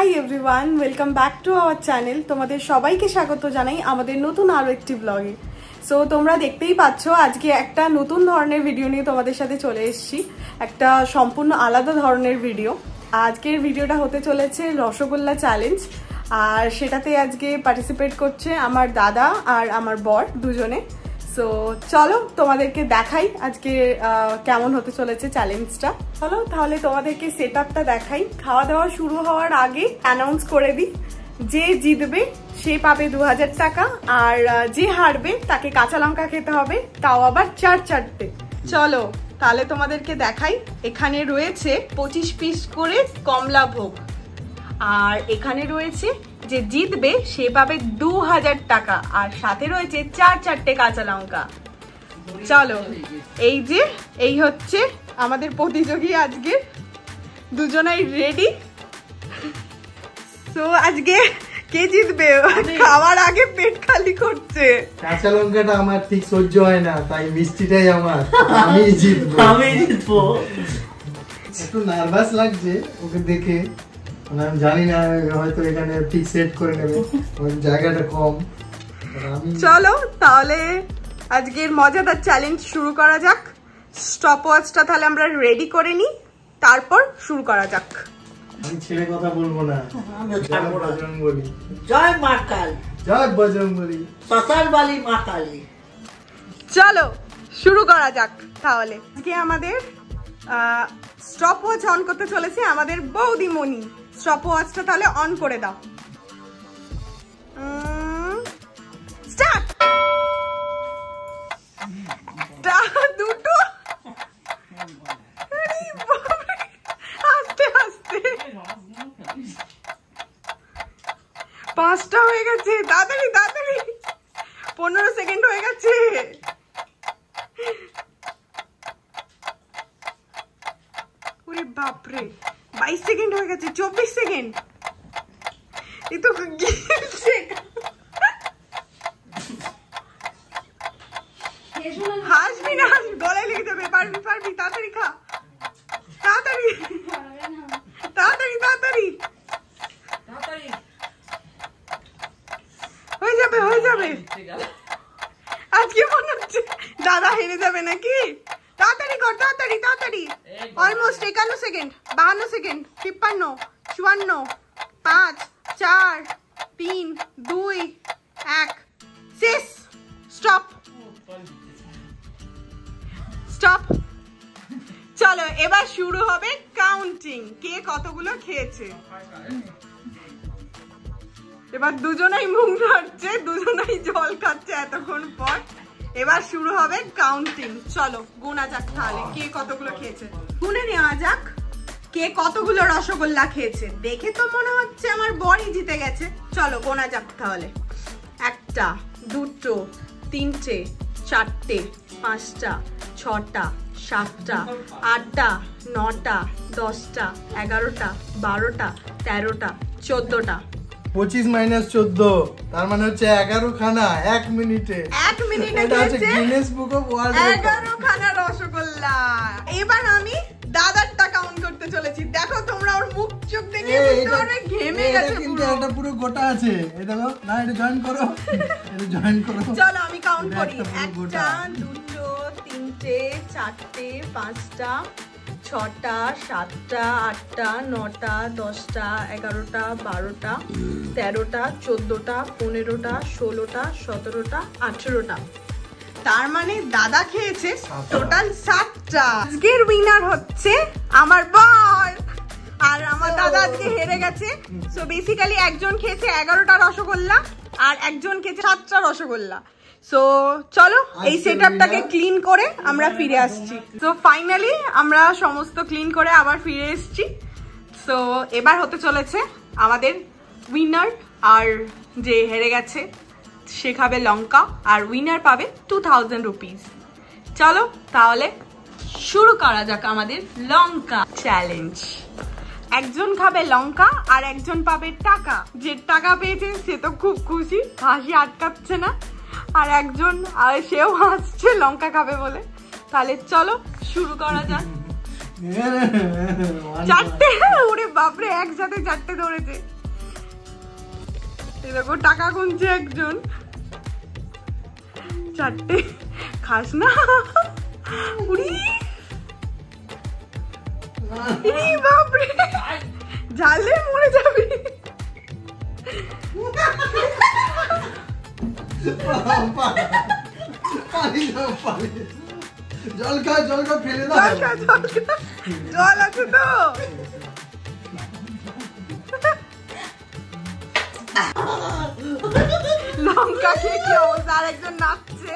Hi everyone, welcome back to our channel. তোমাদের সবাইকে স্বাগত জানাই আমাদের নতুন আরও একটি ব্লগে। সো তোমরা দেখতেই পাচ্ছ আজকে একটা নতুন ধরনের ভিডিও নিয়ে তোমাদের সাথে চলে এসেছি, একটা সম্পূর্ণ আলাদা ধরনের ভিডিও। আজকের ভিডিওটা হতে চলেছে রসগোল্লা চ্যালেঞ্জ, আর সেটাতে আজকে পার্টিসিপেট করছে আমার দাদা আর আমার বর দুজনে। সো চলো তোমাদেরকে দেখাই আজকে কেমন হতে চলেছে চ্যালেঞ্জটা। চলো তাহলে তোমাদেরকে সেট আপটা দেখাই। খাওয়া দাওয়া শুরু হওয়ার আগে অ্যানাউন্স করে দিই, যে জিতবে সে পাবে 2000 টাকা, আর যে হারবে তাকে কাঁচা লঙ্কা খেতে হবে, তাও আবার 4-4টে। চলো তাহলে তোমাদেরকে দেখাই। এখানে রয়েছে 25 পিস করে কমলা ভোগ, আর এখানে রয়েছে যে জিতবে সে পাবে 2000 টাকা, আর সাথে রয়েছে 4-4টে কাঁচা লঙ্কা। চলো এই হচ্ছে আমাদের প্রতিযোগী আজকে, দুজনেই রেডি। তো আজকে কে জিতবে? খাওয়ার আগে পেট খালি করছে। কাঁচা লঙ্কাটা আমার ঠিক সহ্য হয় না, তাই মিষ্টিটাই আমার। আমি জিতবো। একটু নার্ভাস লাগছে ওকে দেখে, আমি জানি না হয়তো এখানে ঠিক সেট করে নেবে, জায়গাটা কম। চলো তাহলে আজকের মজাদার চ্যালেঞ্জ শুরু করা যাক। স্টপ ওয়াচটা তাহলে আমরা রেডি করে নিই, তারপর শুরু করা যাক। আমি ছেলে কথা বলবো না। বজরংবলী জয় মা কালী, জয় বজরংবলী, সসার বালি মা কালী। চলো শুরু করা যাক তাহলে। আজকে আমাদের স্টপ ওয়াচ অন করতে চলেছে আমাদের বৌদিমণি। স্টপ ওয়াচটা তাহলে অন করে দাও। স্টার্ট। দুটো, আস্তে আস্তে 5টা হয়ে গেছে। তাড়াতাড়ি তাড়াতাড়ি, 15 সেকেন্ড হয়ে গেছে। ওরে বাপরে, 22 সেকেন্ড হয়ে গেছে। 24 সেকেন্ড। এই তো হাসবি না, গলায় লেগে যাবে। পারবি পারবি, তাড়াতাড়ি খা, তাড়াতাড়ি তাড়াতাড়ি তাড়াতাড়ি, হয়ে যাবে হয়ে যাবে। আজকে মনে হচ্ছে দাদা হেরে যাবে নাকি। তাড়াতাড়ি কর, তাড়াতাড়ি তাড়াতাড়ি। অলমোস্ট 51 সেকেন্ড, 52 সেকেন্ড, 53, 54, 5, 4, 3, 2, 1, শেষ। Stop stop. চলো এবার শুরু হবে কাউন্টিং, কে কতগুলো খেয়েছে। এবার দুজনেই মুখ ধরছে, দুজনেই জল খাচ্ছে এতক্ষণ পর। এবার শুরু হবে কাউন্টিং। চলো গোনা যাক তাহলে কে কতগুলো খেয়েছে। গুনে নেওয়া যাক কে কতগুলো রসগোল্লা খেয়েছে। দেখে তো মনে হচ্ছে আমার বরই জিতে গেছে। চলো গোনা যাক তাহলে। 1টা, 2টো, 3টে, 4টে, 5টা, 6টা, 7টা, 8টা, 9টা, 10টা, 11টা, 12টা, 13টা, 14টা। 25 - 14, তার মানে হচ্ছে 11 খানা 1 মিনিটে। 1 মিনিটে এটা হচ্ছে Guinness book of world record. 11 খানা রসগোল্লা। এবার আমি দাদারটা কাউন্ট করতে চলেছি। দেখো তোমরা ওর মুখ চোখ দেখে বুঝতে পারবে ঘেমে গেছে পুরো। এটা পুরো গোটা আছে। এটা না, এটা জয়েন করো, এটা জয়েন করো। চলো আমি কাউন্ট করি। 1টা, 2টো, 3টে, 4টে, 5টা, 6টা, 7টা, 8টা, 9টা, 10টা, 11টা, 12টা, 13টা, 14টা, 15টা, 16টা, 17টা, 18টা। তার মানে দাদা খেয়েছে টোটাল 7টা। আজকের উইনার হচ্ছে আমার বর, আর আমার দাদা আজকে হেরে গেছে। সো বেসিক্যালি একজন খেয়েছে 11টা রসগোল্লা, আর একজন খেয়েছে 7টা রসগোল্লা। সো চলো এই সেটআপটাকে ক্লিন করে আমরা ফিরে আসছি। সো ফাইনালি আমরা সমস্ত ক্লিন করে আবার ফিরে এসেছি। সো এবার হতে চলেছে আমাদের উইনার, আর যে হেরে গেছে সে খাবে লঙ্কা, আর উইনার পাবে 2000 রুপিস। চলো তাহলে শুরু করা যাক আমাদের লঙ্কা চ্যালেঞ্জ। একজন খাবে লঙ্কা আর একজন পাবে টাকা। যে টাকা পেয়েছে সে তো খুব খুশি, হাসি আটকাচ্ছে না, আর একজন সেও হাসছে লঙ্কা খাবে বলে। তাহলে চলো শুরু করা যাক। চারটে, ওরে বাপরে একসাথে চারটে ধরেছে। এরকম টাকা গুনছে একজন। চারটে খাস না? উড়ি বাপরে, জালে মরে যাবি। জল খা, ফেলে দাও। জল আছে তো? লঙ্কা খেয়ে কি অবস্থা, আর একজন নাচছে।